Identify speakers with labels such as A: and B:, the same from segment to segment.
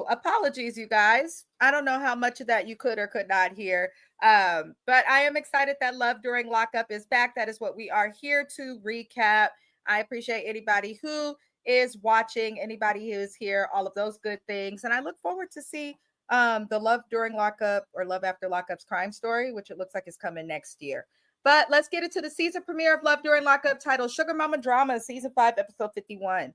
A: Apologies, you guys. I don't know how much of that you could or could not hear. But I am excited that Love During Lockup is back. That is what we are here to recap. I appreciate anybody who is watching, anybody who is here, all of those good things. And I look forward to see the Love During Lockup or Love After Lockup's crime story, which it looks like is coming next year. But let's get into the season premiere of Love During Lockup, titled Sugar Mama Drama, season 5, episode 51.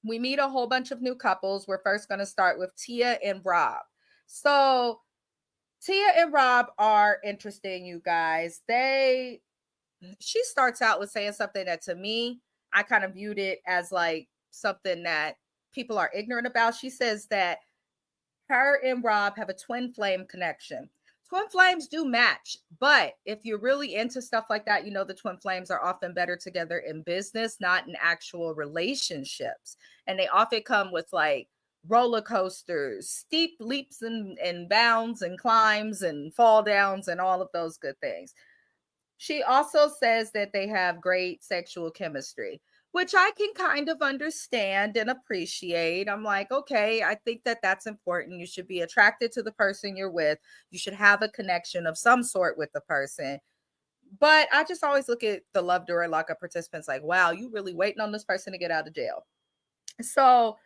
A: We meet a whole bunch of new couples. We're first going to start with Tia and Rob. So Tia and Rob are interesting, you guys. She starts out with saying something that, to me, I kind of viewed it as like something that people are ignorant about. She says that her and Rob have a twin flame connection. Twin flames do match, but if you're really into stuff like that, you know the twin flames are often better together in business, not in actual relationships. And they often come with like roller coasters, steep leaps and bounds and climbs and fall downs and all of those good things. She also says that they have great sexual chemistry, which I can kind of understand and appreciate. I'm like, okay, I think that that's important. You should be attracted to the person you're with. You should have a connection of some sort with the person. But I just always look at the Love During Lockup participants like, wow, you really waiting on this person to get out of jail. So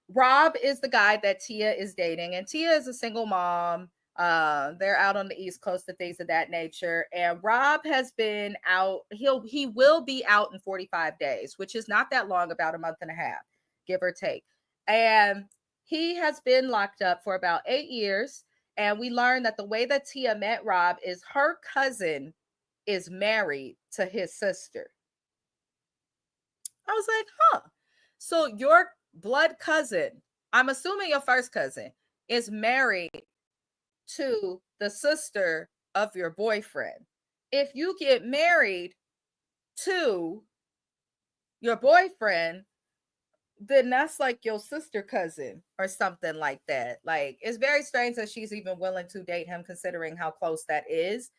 A: Rob is the guy that Tia is dating, and Tia is a single mom. They're out on the East Coast and things of that nature. And Rob has been out. He will be out in 45 days, which is not that long, about a month and a half, give or take. And he has been locked up for about 8 years. And we learned that the way that Tia met Rob is her cousin is married to his sister. I was like, huh. So your blood cousin, I'm assuming your first cousin, is married to the sister of your boyfriend. If you get married to your boyfriend, then that's like your sister cousin or something like that. Like, it's very strange that she's even willing to date him, considering how close that is.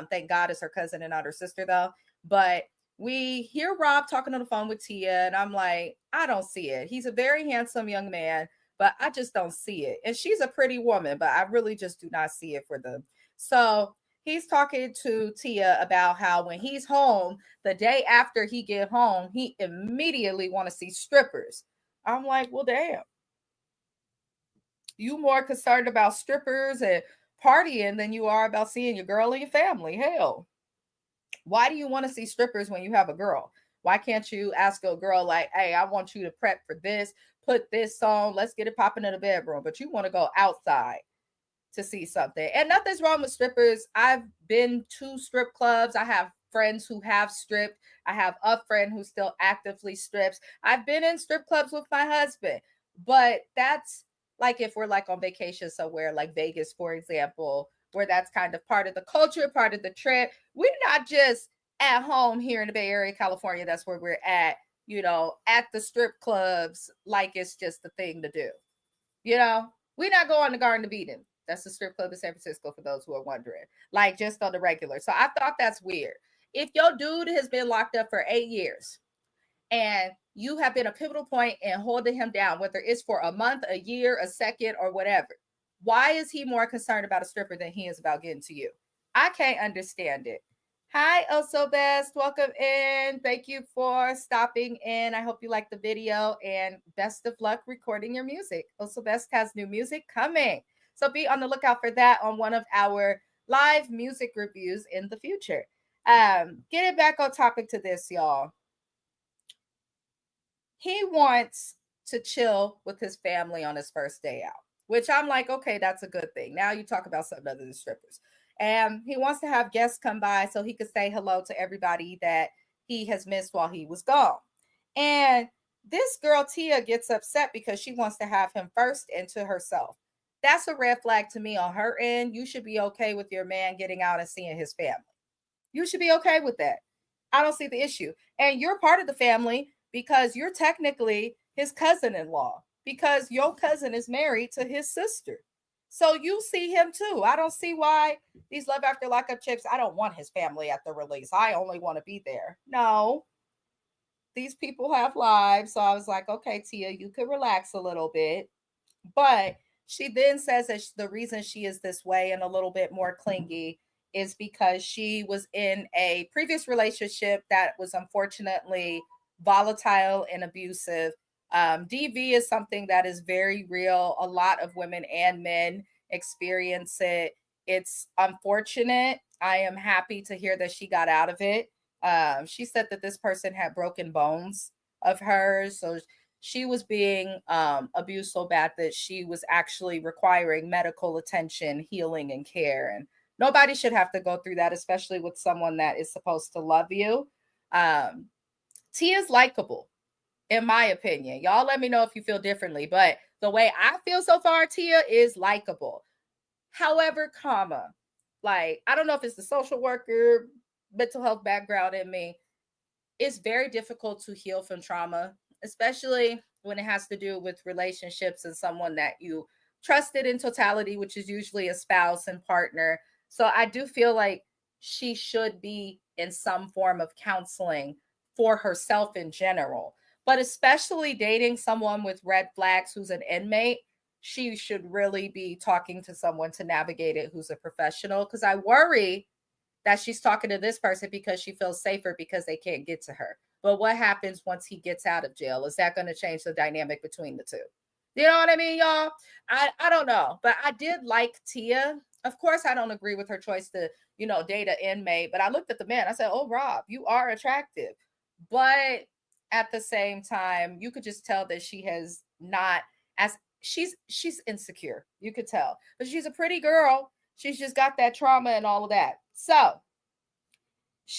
A: Thank God it's her cousin and not her sister, though. But we hear Rob talking on the phone with Tia, and I'm like, I don't see it. He's a very handsome young man, but I just don't see it. And she's a pretty woman, but I really just do not see it for them. So he's talking to Tia about how when he's home, the day after he get home, he immediately want to see strippers. I'm like, well, damn. You more concerned about strippers and partying than you are about seeing your girl and your family. Hell, why do you want to see strippers when you have a girl? Why can't you ask a girl like, hey, I want you to prep for this, put this on, let's get it popping in the bedroom, but you want to go outside to see something. And nothing's wrong with strippers. I've been to strip clubs. I have friends who have stripped. I have a friend who still actively strips. I've been in strip clubs with my husband, but that's like if we're like on vacation somewhere, like Vegas, for example, where that's kind of part of the culture, part of the trip. We're not just at home here in the Bay Area, California. That's where we're at, at the strip clubs, like it's just the thing to do. We're not going to Garden of Eden. That's the strip club in San Francisco, for those who are wondering, like just on the regular. So I thought that's weird. If your dude has been locked up for 8 years and you have been a pivotal point in holding him down, whether it's for a month, a year, a second, or whatever, why is he more concerned about a stripper than he is about getting to you? I can't understand it. Hi, Also Best. Welcome in. Thank you for stopping in. I hope you like the video, and best of luck recording your music. Also Best has new music coming. So be on the lookout for that on one of our live music reviews in the future. Getting back on topic to this, y'all. He wants to chill with his family on his first day out, which I'm like, okay, that's a good thing. Now you talk about something other than strippers. And he wants to have guests come by so he could say hello to everybody that he has missed while he was gone. And this girl, Tia, gets upset because she wants to have him first and to herself. That's a red flag to me on her end. You should be okay with your man getting out and seeing his family. You should be okay with that. I don't see the issue. And you're part of the family because you're technically his cousin-in-law, because your cousin is married to his sister. So you see him too. I don't see why these Love After Lockup chips, I don't want his family at the release. I only want to be there. No, these people have lives. So I was like, okay, Tia, you could relax a little bit. But she then says that the reason she is this way and a little bit more clingy is because she was in a previous relationship that was unfortunately volatile and abusive. DV is something that is very real. A lot of women and men experience it. It's unfortunate. I am happy to hear that she got out of it. She said that this person had broken bones of hers. So she was being abused so bad that she was actually requiring medical attention, healing, and care. And nobody should have to go through that, especially with someone that is supposed to love you. Um, Tia's likable, in my opinion. Y'all let me know if you feel differently. But the way I feel so far, Tia is likable. However, like, I don't know if it's the social worker, mental health background in me. It's very difficult to heal from trauma, especially when it has to do with relationships and someone that you trusted in totality, which is usually a spouse and partner. So I do feel like she should be in some form of counseling for herself in general, but especially dating someone with red flags who's an inmate. She should really be talking to someone to navigate it who's a professional, because I worry that she's talking to this person because she feels safer because they can't get to her. But what happens once he gets out of jail? Is that going to change the dynamic between the two? You know what I mean, y'all? I don't know, but I did like Tia. Of course, I don't agree with her choice to, date an inmate, but I looked at the man. I said, "Oh, Rob, you are attractive." But at the same time, you could just tell that she has not as she's insecure. You could tell. But she's a pretty girl. She's just got that trauma and all of that. So,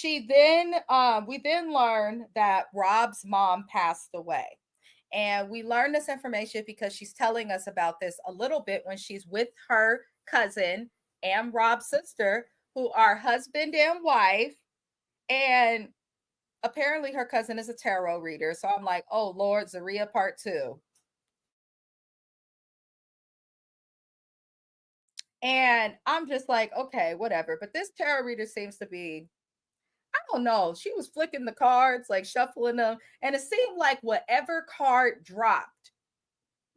A: we then learn that Rob's mom passed away. And we learn this information because she's telling us about this a little bit when she's with her cousin and Rob's sister, who are husband and wife. And apparently her cousin is a tarot reader. So I'm like, oh Lord, Zaria part two. And I'm just like, okay, whatever. But this tarot reader seems to be, I don't know. She was flicking the cards, like shuffling them. And it seemed like whatever card dropped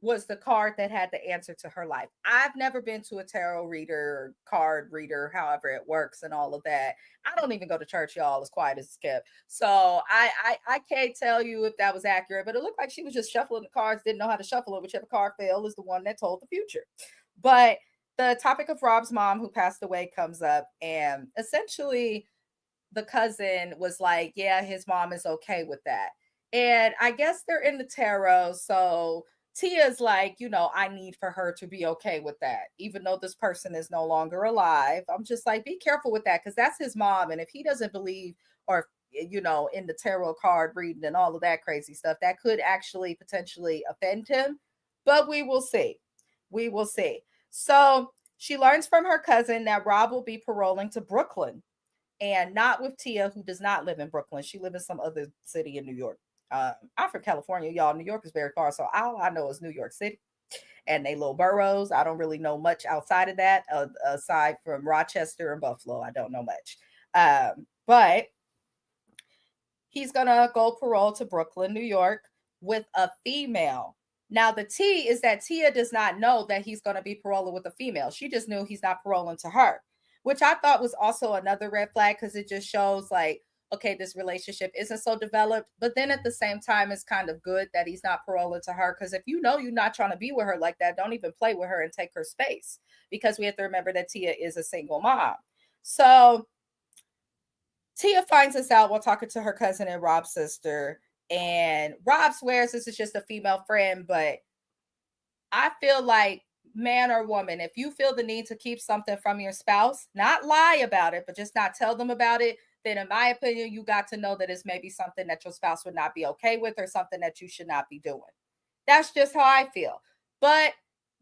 A: was the card that had the answer to her life. I've never been to a tarot reader, card reader, however it works, and all of that. I don't even go to church, y'all, as quiet as it's kept. So I can't tell you if that was accurate, but it looked like she was just shuffling the cards, didn't know how to shuffle it. Whichever card fell is the one that told the future. But the topic of Rob's mom, who passed away, comes up, and essentially the cousin was like, yeah, his mom is okay with that. And I guess they're in the tarot. So Tia's like, I need for her to be okay with that, even though this person is no longer alive. I'm just like, be careful with that, because that's his mom. And if he doesn't believe, or, in the tarot card reading and all of that crazy stuff, that could actually potentially offend him. But we will see. We will see. So she learns from her cousin that Rob will be paroling to Brooklyn, and not with Tia, who does not live in Brooklyn. She lives in some other city in New York. I'm from California, y'all. New York is very far, so all I know is New York City and they little boroughs. I don't really know much outside of that, aside from Rochester and Buffalo. I don't know much. But he's gonna go parole to Brooklyn, New York, with a female. Now, the T is that Tia does not know that he's going to be paroling with a female. She just knew he's not paroling to her, which I thought was also another red flag, because it just shows like, okay, this relationship isn't so developed. But then at the same time, it's kind of good that he's not paroling to her, because if you know you're not trying to be with her like that, don't even play with her and take her space, because we have to remember that Tia is a single mom. So Tia finds this out while talking to her cousin and Rob's sister. And Rob swears this is just a female friend, but I feel like, man or woman, if you feel the need to keep something from your spouse, not lie about it, but just not tell them about it, then in my opinion, you got to know that it's maybe something that your spouse would not be okay with, or something that you should not be doing. That's just how I feel. But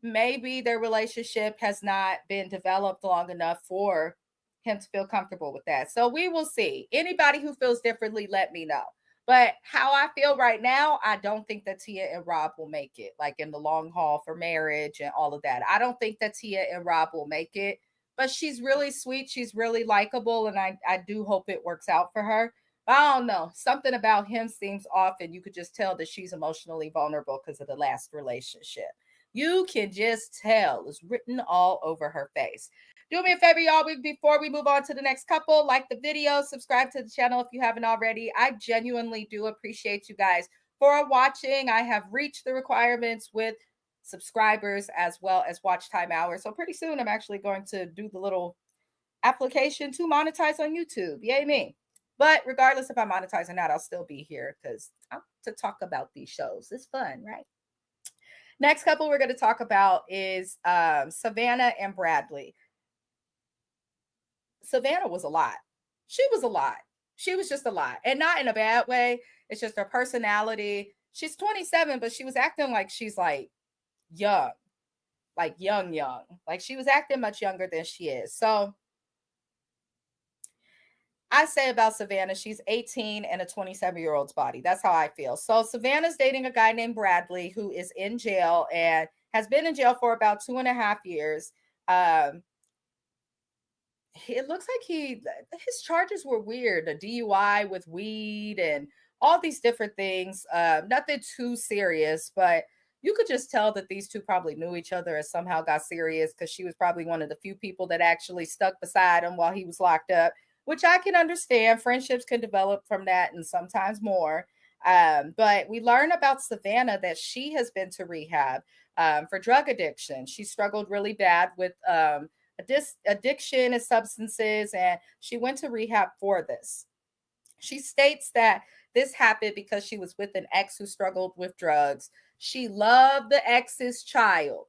A: maybe their relationship has not been developed long enough for him to feel comfortable with that. So we will see. Anybody who feels differently, let me know. But how I feel right now, I don't think that Tia and Rob will make it, like in the long haul for marriage and all of that. I don't think that Tia and Rob will make it, but she's really sweet. She's really likable. And I do hope it works out for her. But I don't know. Something about him seems off, and you could just tell that she's emotionally vulnerable because of the last relationship. You can just tell it's written all over her face. Do me a favor, y'all, before we move on to the next couple, like the video, subscribe to the channel if you haven't already. I genuinely do appreciate you guys for watching. I have reached the requirements with subscribers as well as watch time hours. So pretty soon I'm actually going to do the little application to monetize on YouTube. Yay me. But regardless if I monetize or not, I'll still be here because I'm to talk about these shows. It's fun, right? Next couple we're going to talk about is Savannah and Bradley. Savannah was a lot. She was a lot. She was just a lot. And not in a bad way. It's just her personality. She's 27, but she was acting like she's like young. Like young. Like she was acting much younger than she is. So I say about Savannah, she's 18 and a 27-year-old's body. That's how I feel. So Savannah's dating a guy named Bradley who is in jail and has been in jail for about 2.5 years. It looks like his charges were weird, a DUI with weed and all these different things. Nothing too serious, but you could just tell that these two probably knew each other and somehow got serious because she was probably one of the few people that actually stuck beside him while he was locked up, which I can understand. Friendships can develop from that and sometimes more. But we learn about Savannah that she has been to rehab for drug addiction. She struggled really bad with addiction and substances, and she went to rehab for this. She states that this happened because she was with an ex who struggled with drugs. She loved the ex's child.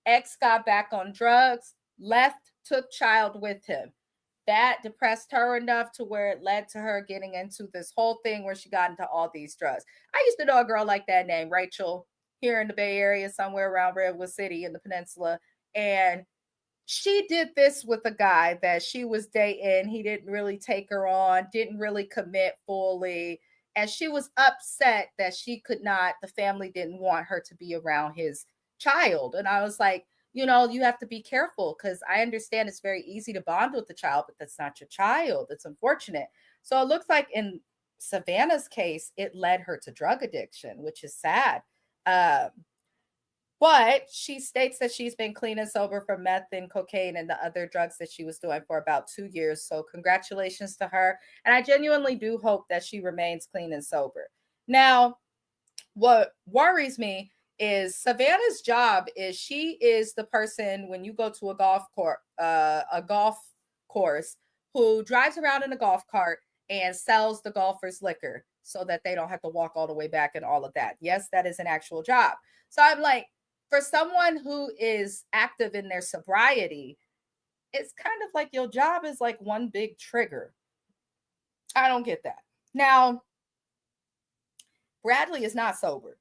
A: Ex got back on drugs, left, took child with him. That depressed her enough to where it led to her getting into this whole thing where she got into all these drugs. I used to know a girl like that named Rachel here in the Bay Area, somewhere around Redwood City in the peninsula. And she did this with a guy that she was dating. He didn't really take her on, didn't really commit fully. And she was upset that she could not, the family didn't want her to be around his child. And I was like, you know, you have to be careful because I understand it's very easy to bond with the child, but that's not your child. It's unfortunate. So it looks like in Savannah's case, it led her to drug addiction, which is sad. But she states that she's been clean and sober from meth and cocaine and the other drugs that she was doing for about 2 years. So congratulations to her. And I genuinely do hope that she remains clean and sober. Now, what worries me is Savannah's job is she is the person when you go to a golf course who drives around in a golf cart and sells the golfers liquor so that they don't have to walk all the way back and all of that. Yes, that is an actual job. So I'm like, for someone who is active in their sobriety, it's kind of like your job is like one big trigger. I don't get that. Now, Bradley is not sober.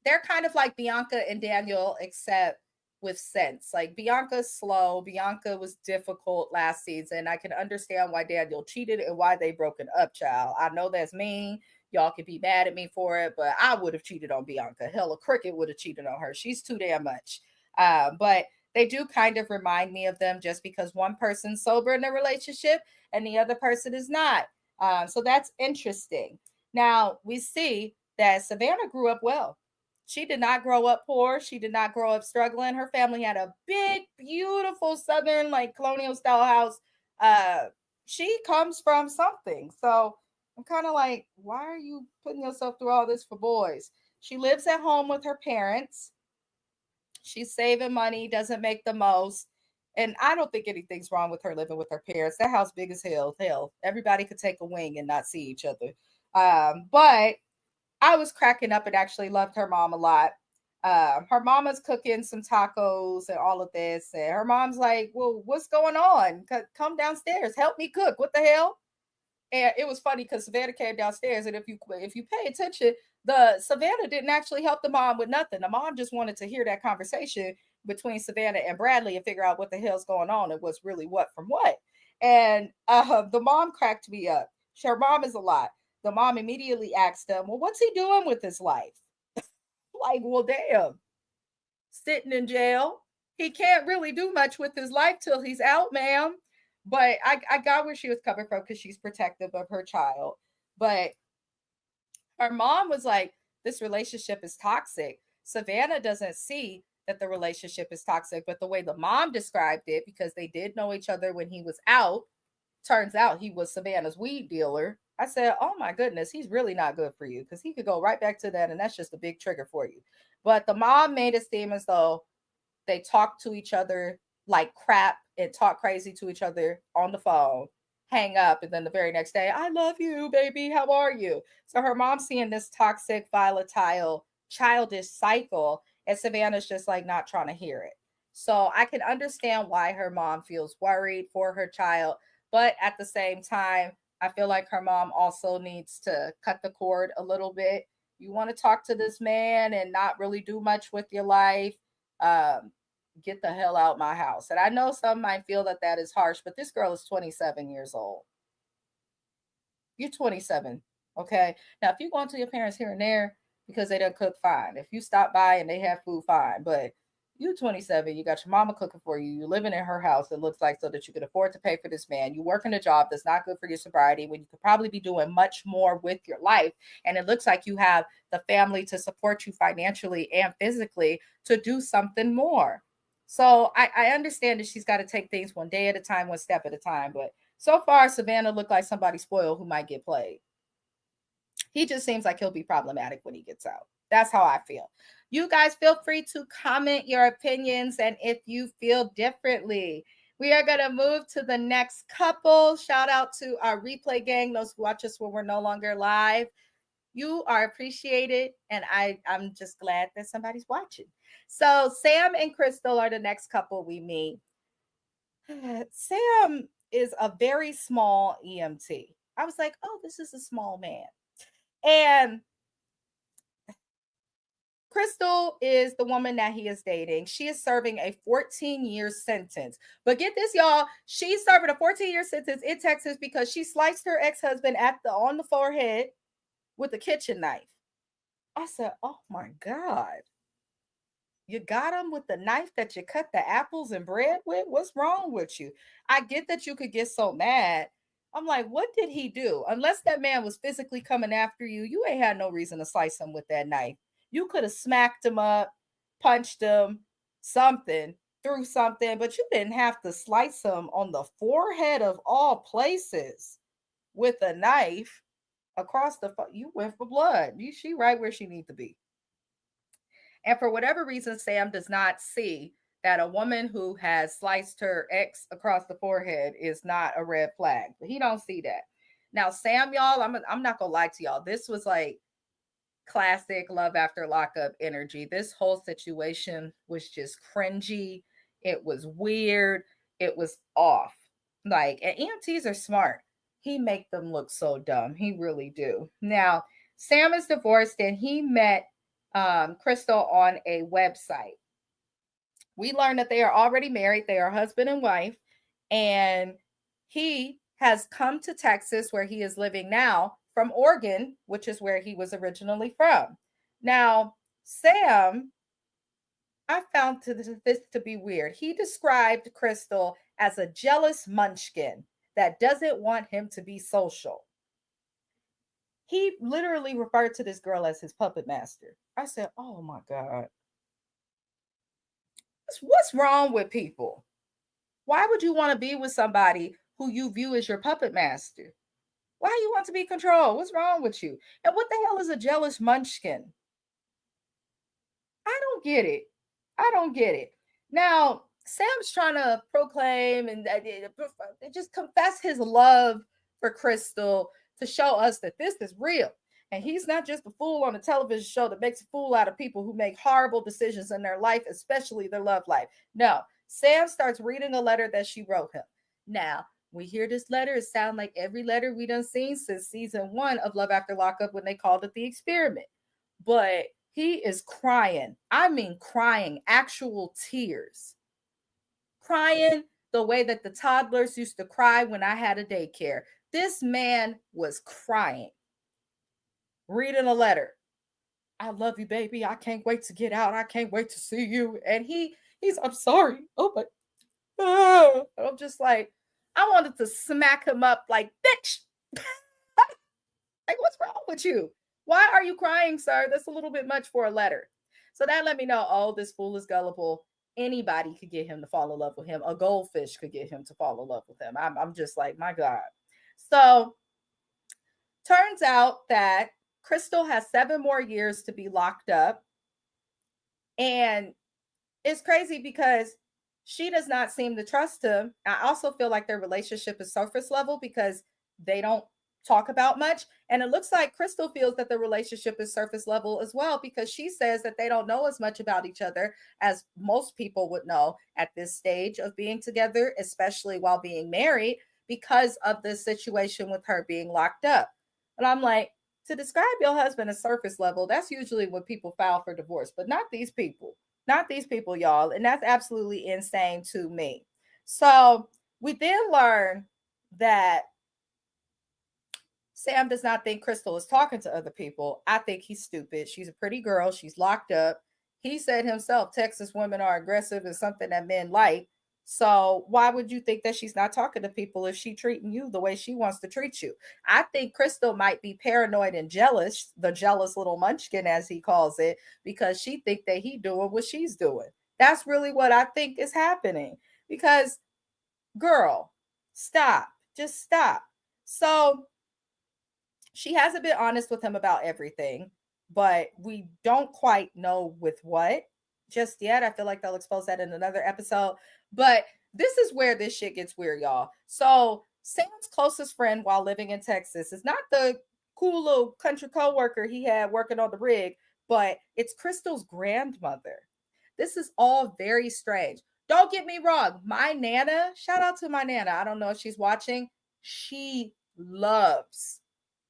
A: They're kind of like Bianca and Daniel, except with sense. Like Bianca's slow. Bianca was difficult last season. I can understand why Daniel cheated and why they broken up, child. I know that's mean. Y'all can be mad at me for it, but I would have cheated on Bianca. Hell, a cricket would have cheated on her. She's too damn much. But they do kind of remind me of them just because one person's sober in a relationship and the other person is not. So that's interesting. Now, we see that Savannah grew up well. She did not grow up poor. She did not grow up struggling. Her family had a big, beautiful Southern, like colonial style house. She comes from something. So I'm kind of like, why are you putting yourself through all this for boys? She lives at home with her parents. She's saving money, doesn't make the most. And I don't think anything's wrong with her living with her parents. That house big as hell. Hell, everybody could take a wing and not see each other. But I was cracking up and actually loved her mom a lot. Her mama's cooking some tacos and all of this. And her mom's like, well, what's going on? Come downstairs. Help me cook. What the hell? And it was funny because Savannah came downstairs, and if you pay attention, the Savannah didn't actually help the mom with nothing. The mom just wanted to hear that conversation between Savannah and Bradley and figure out what the hell's going on and what's really what from what. And the mom cracked me up. Her mom is a lot. The mom immediately asked him, "Well, what's he doing with his life?" Like, well, damn, sitting in jail. He can't really do much with his life till he's out, ma'am. But I got where she was coming from because she's protective of her child. But her mom was like, this relationship is toxic. Savannah doesn't see that the relationship is toxic, but the way the mom described it, because they did know each other when he was out, turns out he was Savannah's weed dealer. I said, oh my goodness, he's really not good for you, because he could go right back to that, and that's just a big trigger for you. But the mom made it seem as though they talk to each other like crap and talk crazy to each other on the phone, hang up, and then the very next day, I love you, baby. How are you? So her mom's seeing this toxic, volatile, childish cycle, and Savannah's just like not trying to hear it. So I can understand why her mom feels worried for her child, but at the same time, I feel like her mom also needs to cut the cord a little bit. You want to talk to this man and not really do much with your life, um, get the hell out my house. And I know some might feel that that is harsh, but this girl is 27 years old. You're 27. Okay. Now, if you go into your parents here and there because they don't cook, fine. If you stop by and they have food, fine. But you 27, you got your mama cooking for you. You're living in her house, it looks like, so that you can afford to pay for this man. You work in a job that's not good for your sobriety when you could probably be doing much more with your life. And it looks like you have the family to support you financially and physically to do something more. So I understand that she's got to take things one day at a time, one step at a time. But so far, Savannah looked like somebody spoiled who might get played. He just seems like he'll be problematic when he gets out. That's how I feel. You guys feel free to comment your opinions and if you feel differently. We are going to move to the next couple. Shout out to our replay gang, those who watch us when we're no longer live. You are appreciated, and I'm just glad that somebody's watching. So Sam and Crystal are the next couple we meet. Sam is a very small EMT. I was like, oh, this is a small man. And Crystal is the woman that he is dating. She is serving a 14-year sentence. But get this, y'all. She's serving a 14-year sentence in Texas because she sliced her ex-husband on the forehead with a kitchen knife. I said, oh my God. You got him with the knife that you cut the apples and bread with? What's wrong with you? I get that you could get so mad. I'm like, what did he do? Unless that man was physically coming after you, you ain't had no reason to slice him with that knife. You could have smacked him up, punched him, something, threw something, but you didn't have to slice him on the forehead of all places with a knife across the. You went for blood. She right where she needs to be. And for whatever reason, Sam does not see that a woman who has sliced her ex across the forehead is not a red flag. But he don't see that. Now, Sam, y'all, I'm not gonna lie to y'all. This was like classic Love After Lockup energy. This whole situation was just cringy. It was weird. It was off. Like, and EMTs are smart. He make them look so dumb. He really do. Now, Sam is divorced and he met Crystal on a website. We learned that they are already married. They are husband and wife. And he has come to Texas, where he is living now, from Oregon, which is where he was originally from. Now, Sam, I found this to be weird. He described Crystal as a jealous munchkin that doesn't want him to be social. He literally referred to this girl as his puppet master. I said, oh my God. What's wrong with people? Why would you want to be with somebody who you view as your puppet master? Why do you want to be controlled? What's wrong with you? And what the hell is a jealous munchkin? I don't get it. I don't get it. Now, Sam's trying to proclaim and just confess his love for Crystal to show us that this is real. And he's not just a fool on a television show that makes a fool out of people who make horrible decisions in their life, especially their love life. No, Sam starts reading a letter that she wrote him. Now, we hear this letter, it sounds like every letter we done seen since season 1 of Love After Lockup when they called it The Experiment. But he is crying. I mean crying, actual tears. Crying the way that the toddlers used to cry when I had a daycare. This man was crying. Reading a letter. I love you, baby. I can't wait to get out. I can't wait to see you. And he's, I'm sorry. Oh, but I'm just like, I wanted to smack him up like, bitch. Like, what's wrong with you? Why are you crying, sir? That's a little bit much for a letter. So that let me know, oh, this fool is gullible. Anybody could get him to fall in love with him. A goldfish could get him to fall in love with him. I'm just like, my God. So turns out that Crystal has 7 more years to be locked up. And it's crazy because she does not seem to trust him. I also feel like their relationship is surface level because they don't talk about much. And it looks like Crystal feels that the relationship is surface level as well because she says that they don't know as much about each other as most people would know at this stage of being together, especially while being married, because of this situation with her being locked up. And I'm like, to describe your husband as surface level, that's usually when people file for divorce, but not these people. Not these people, y'all. And that's absolutely insane to me. So we then learn that Sam does not think Crystal is talking to other people. I think he's stupid. She's a pretty girl. She's locked up. He said himself, Texas women are aggressive and something that men like. So why would you think that she's not talking to people if she's treating you the way she wants to treat you? I think Crystal might be paranoid and jealous, the jealous little munchkin as he calls it, because she think that he doing what she's doing. That's really what I think is happening. Because girl, stop. Just stop. So she hasn't been honest with him about everything, but we don't quite know with what just yet. I feel like they'll expose that in another episode. But this is where this shit gets weird, y'all. So Sam's closest friend while living in Texas is not the cool little country co-worker he had working on the rig, but it's Crystal's grandmother. This is all very strange. Don't get me wrong. My Nana, shout out to my Nana. I don't know if she's watching. She loves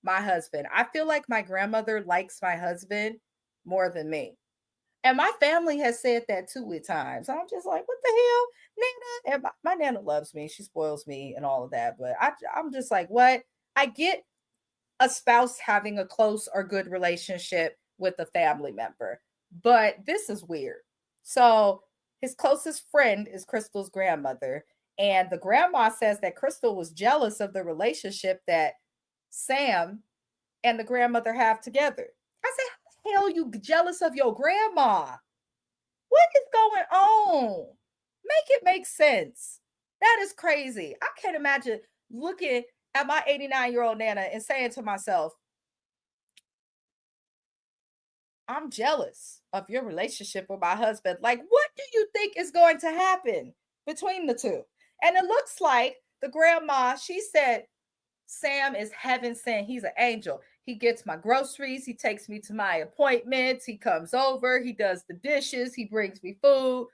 A: my husband. I feel like my grandmother likes my husband more than me. And my family has said that too at times. I'm just like, what the hell, Nana? And my Nana loves me. She spoils me and all of that. But I'm just like, what? I get a spouse having a close or good relationship with a family member, but this is weird. So his closest friend is Crystal's grandmother. And the grandma says that Crystal was jealous of the relationship that Sam and the grandmother have together. I said, how the hell you jealous of your grandma? What is going on? Make it make sense. That is crazy. I can't imagine looking at my 89-year-old Nana and saying to myself, I'm jealous of your relationship with my husband. Like, what do you think is going to happen between the two? And it looks like the grandma, she said, Sam is heaven sent. He's an angel. He gets my groceries. He takes me to my appointments. He comes over. He does the dishes. He brings me food.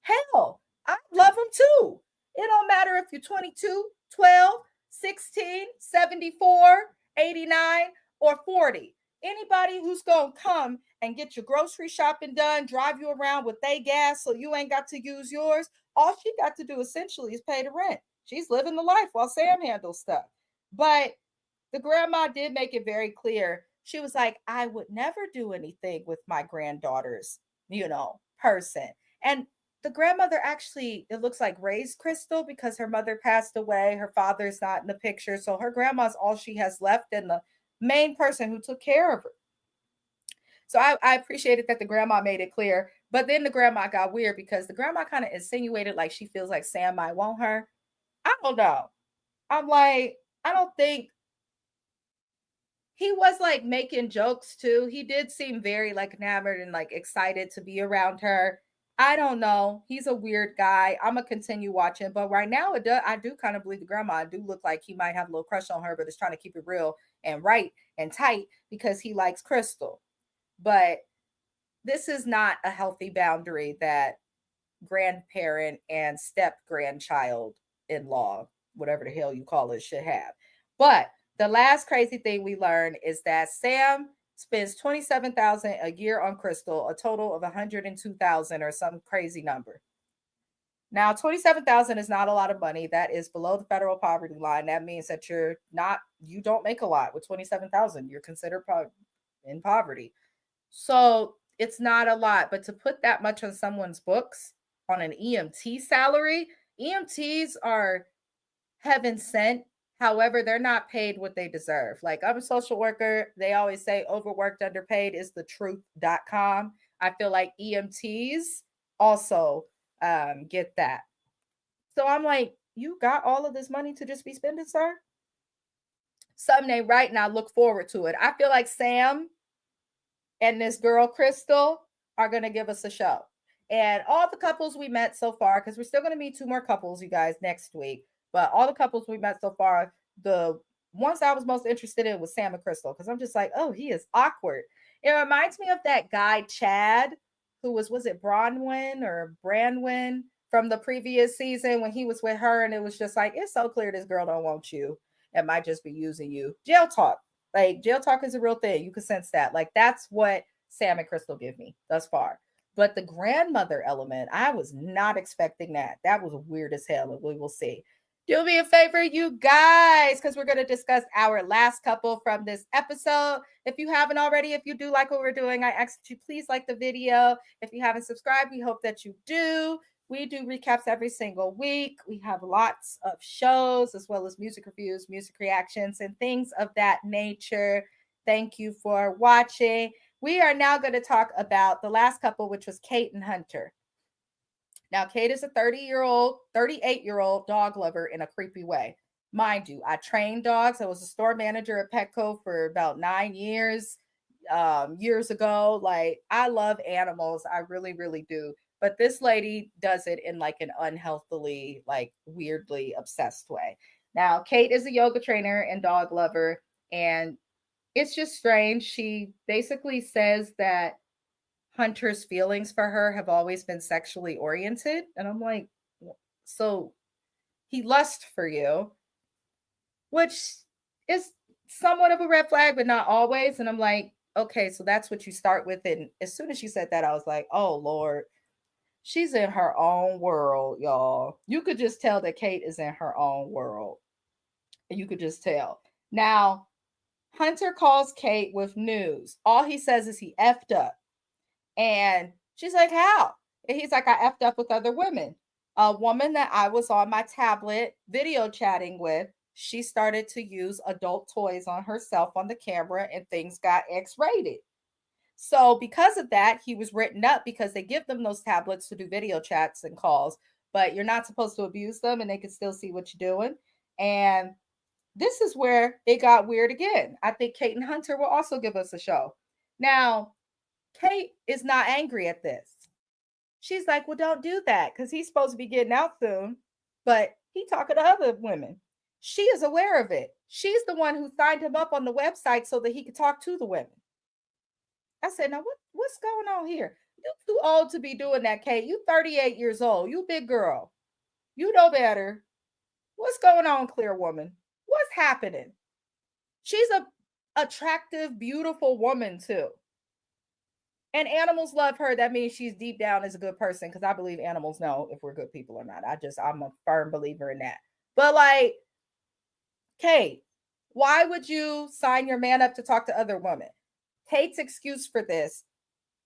A: Hell, I love him too. It don't matter if you're 22, 12, 16, 74, 89, or 40. Anybody who's going to come and get your grocery shopping done, drive you around with their gas so you ain't got to use yours, all she got to do essentially is pay the rent. She's living the life while Sam handles stuff. But the grandma did make it very clear. She was like, I would never do anything with my granddaughter's, person. And the grandmother actually, it looks like raised Crystal because her mother passed away. Her father's not in the picture. So her grandma's all she has left and the main person who took care of her. So I appreciated that the grandma made it clear. But then the grandma got weird because the grandma kind of insinuated like she feels like Sam might want her. I don't know. I'm like, I don't think he was like making jokes too. He did seem very like enamored and like excited to be around her. I don't know. He's a weird guy. I'm gonna continue watching, but right now I do kind of believe the grandma. I do look like he might have a little crush on her, but is trying to keep it real and right and tight because he likes Crystal. But this is not a healthy boundary that grandparent and step grandchild in law, whatever the hell you call it, should have. But the last crazy thing we learned is that Sam spends 27,000 a year on Crystal, a total of 102,000 or some crazy number. Now, 27,000 is not a lot of money. That is below the federal poverty line. That means that you don't make a lot with 27,000. You're considered in poverty. So it's not a lot, but to put that much on someone's books on an EMT salary, EMTs are heaven sent. However, they're not paid what they deserve. Like I'm a social worker. They always say overworked, underpaid is the truth.com. I feel like EMTs also get that. So I'm like, you got all of this money to just be spending, sir? Something ain't right, and I look forward to it. I feel like Sam and this girl Crystal are going to give us a show. And all the couples we met so far, because we're still going to meet two more couples, you guys, next week. But all the couples we met so far, the ones I was most interested in was Sam and Crystal, because I'm just like, oh, he is awkward. It reminds me of that guy Chad, who was it Bronwyn or Brandwin from the previous season when he was with her, and it was just like, it's so clear this girl don't want you. It might just be using you. Jail talk. Like jail talk is a real thing. You can sense that. Like that's what Sam and Crystal give me thus far. But the grandmother element, I was not expecting that. That was weird as hell, and we will see. Do me a favor, you guys, because we're going to discuss our last couple from this episode. If you haven't already, if you do like what we're doing, I ask that you please like the video. If you haven't subscribed, we hope that you do. We do recaps every single week. We have lots of shows as well as music reviews, music reactions, and things of that nature. Thank you for watching. We are now going to talk about the last couple, which was Kate and Hunter. Now, Kate is a 38-year-old dog lover in a creepy way. Mind you, I trained dogs. I was a store manager at Petco for about 9 years, years ago. Like, I love animals. I really, really do. But this lady does it in like an unhealthily, like weirdly obsessed way. Now, Kate is a yoga trainer and dog lover, and it's just strange. She basically says that Hunter's feelings for her have always been sexually oriented. And I'm like, so he lusts for you, which is somewhat of a red flag, but not always. And I'm like, okay, so that's what you start with. And as soon as she said that, I was like, oh, Lord, she's in her own world, y'all. You could just tell that Kate is in her own world. You could just tell. Now, Hunter calls Kate with news. All he says is he effed up. And she's like, how? And he's like, I effed up with other women. A woman that I was on my tablet video chatting with, she started to use adult toys on herself on the camera and things got X-rated. So because of that, he was written up because they give them those tablets to do video chats and calls, but you're not supposed to abuse them and they can still see what you're doing. And this is where it got weird again. I think Kate and Hunter will also give us a show. Now, Kate is not angry at this. She's like, well, don't do that because he's supposed to be getting out soon, but he talking to other women. She is aware of it. She's the one who signed him up on the website so that he could talk to the women. I said, now what's going on here? You too old to be doing that, Kate. You 38 years old. You big girl. You know better. What's going on, clear woman? What's happening? She's a attractive, beautiful woman too. And animals love her. That means she's deep down is a good person because I believe animals know if we're good people or not. I'm a firm believer in that. But like, Kate, why would you sign your man up to talk to other women? Kate's excuse for this,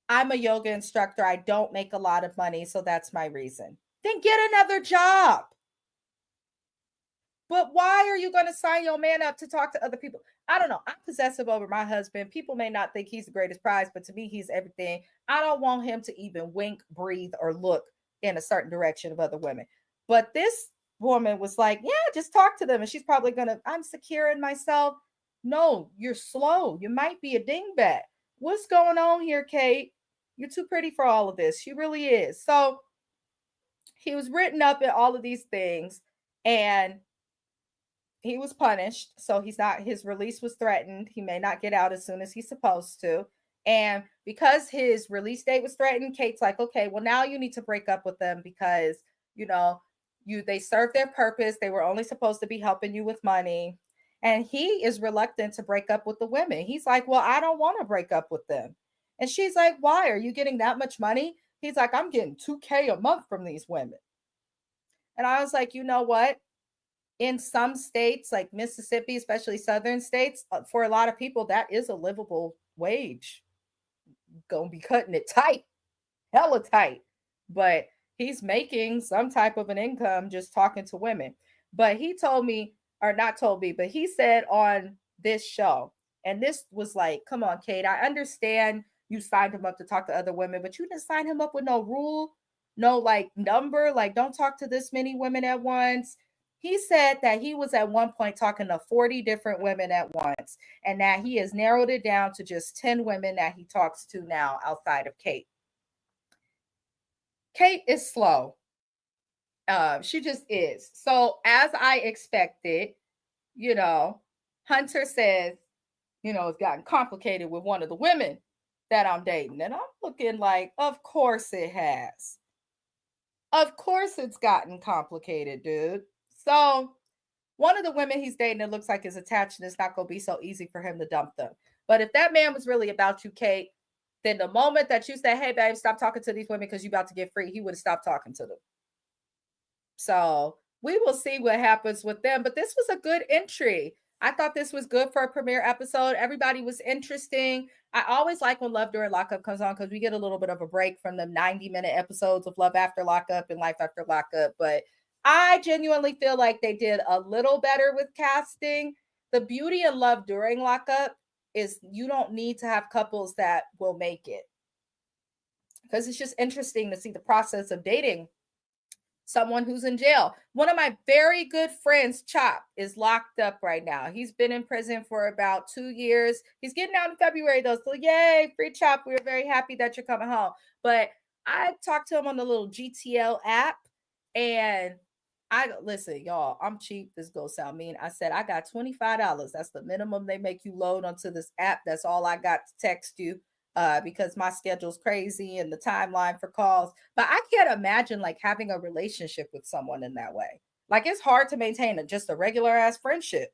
A: I'm a yoga instructor. I don't make a lot of money, so that's my reason. Then get another job. But why are you going to sign your man up to talk to other people? I don't know. I'm possessive over my husband. People may not think he's the greatest prize, but to me, he's everything. I don't want him to even wink, breathe, or look in a certain direction of other women. But this woman was like, yeah, just talk to them. And she's probably going to, I'm secure in myself. No, you're slow. You might be a dingbat. What's going on here, Kate? You're too pretty for all of this. She really is. So he was written up in all of these things. And he was punished, so his release was threatened. He may not get out as soon as he's supposed to. And because his release date was threatened, Kate's like, okay, well, now you need to break up with them because they served their purpose. They were only supposed to be helping you with money. And he is reluctant to break up with the women. He's like, well, I don't want to break up with them. And she's like, why? Are you getting that much money? He's like, I'm getting $2,000 a month from these women. And I was like, you know what? In some states like Mississippi, especially southern states, for a lot of people, that is a livable wage. Gonna be cutting it tight, hella tight. But he's making some type of an income just talking to women. But he told me, or not told me, but he said on this show, and this was like, come on, Kate, I understand you signed him up to talk to other women, but you didn't sign him up with no rule, no like number, like don't talk to this many women at once. He said that he was at one point talking to 40 different women at once, and that he has narrowed it down to just 10 women that he talks to now outside of Kate. Kate is slow. She just is. So, as I expected, you know, Hunter says, it's gotten complicated with one of the women that I'm dating. And I'm looking like, of course it has. Of course it's gotten complicated, dude. So, one of the women he's dating, it looks like is attached, and it's not going to be so easy for him to dump them. But if that man was really about you, Kate, then the moment that you say, hey, babe, stop talking to these women because you're about to get free, he would have stopped talking to them. So we will see what happens with them. But this was a good entry. I thought this was good for a premiere episode. Everybody was interesting. I always like when Love During Lockup comes on because we get a little bit of a break from the 90-minute episodes of Love After Lockup and Life After Lockup. But I genuinely feel like they did a little better with casting. The beauty of Love During Lockup is you don't need to have couples that will make it, because it's just interesting to see the process of dating someone who's in jail. One of my very good friends, Chop, is locked up right now. He's been in prison for about 2 years. He's getting out in February, though. So, yay, free Chop. We're very happy that you're coming home. But I talked to him on the little GTL app, and listen, y'all, I'm cheap. This goes sound mean. I said, I got $25. That's the minimum they make you load onto this app. That's all I got to text you. Because my schedule's crazy and the timeline for calls. But I can't imagine like having a relationship with someone in that way. Like it's hard to maintain just a regular ass friendship,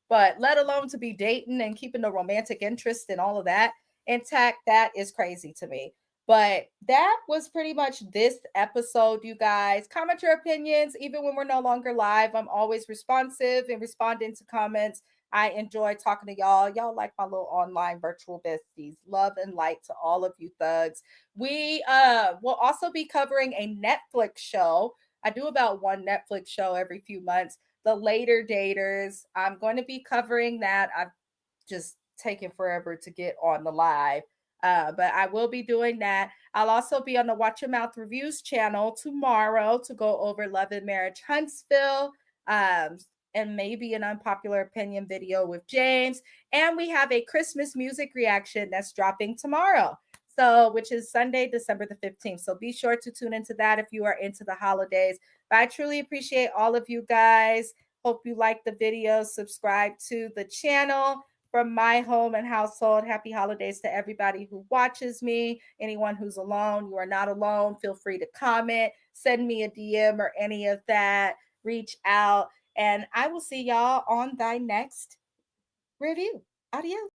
A: but let alone to be dating and keeping the romantic interest and all of that intact. That is crazy to me. But that was pretty much this episode, you guys. Comment your opinions. Even when we're no longer live, I'm always responsive and responding to comments. I enjoy talking to y'all. Y'all like my little online virtual besties. Love and light to all of you thugs. We will also be covering a Netflix show. I do about one Netflix show every few months. The Later Daters. I'm going to be covering that. I've just taken forever to get on the live. But I will be doing that. I'll also be on the Watch Your Mouth Reviews channel tomorrow to go over Love and Marriage Huntsville. And maybe an unpopular opinion video with James. And we have a Christmas music reaction that's dropping tomorrow. So, which is Sunday, December the 15th. So be sure to tune into that if you are into the holidays. But I truly appreciate all of you guys. Hope you like the video. Subscribe to the channel. From my home and household, happy holidays to everybody who watches me. Anyone who's alone, you are not alone. Feel free to comment, send me a DM or any of that. Reach out. And I will see y'all on thy next review. Adios.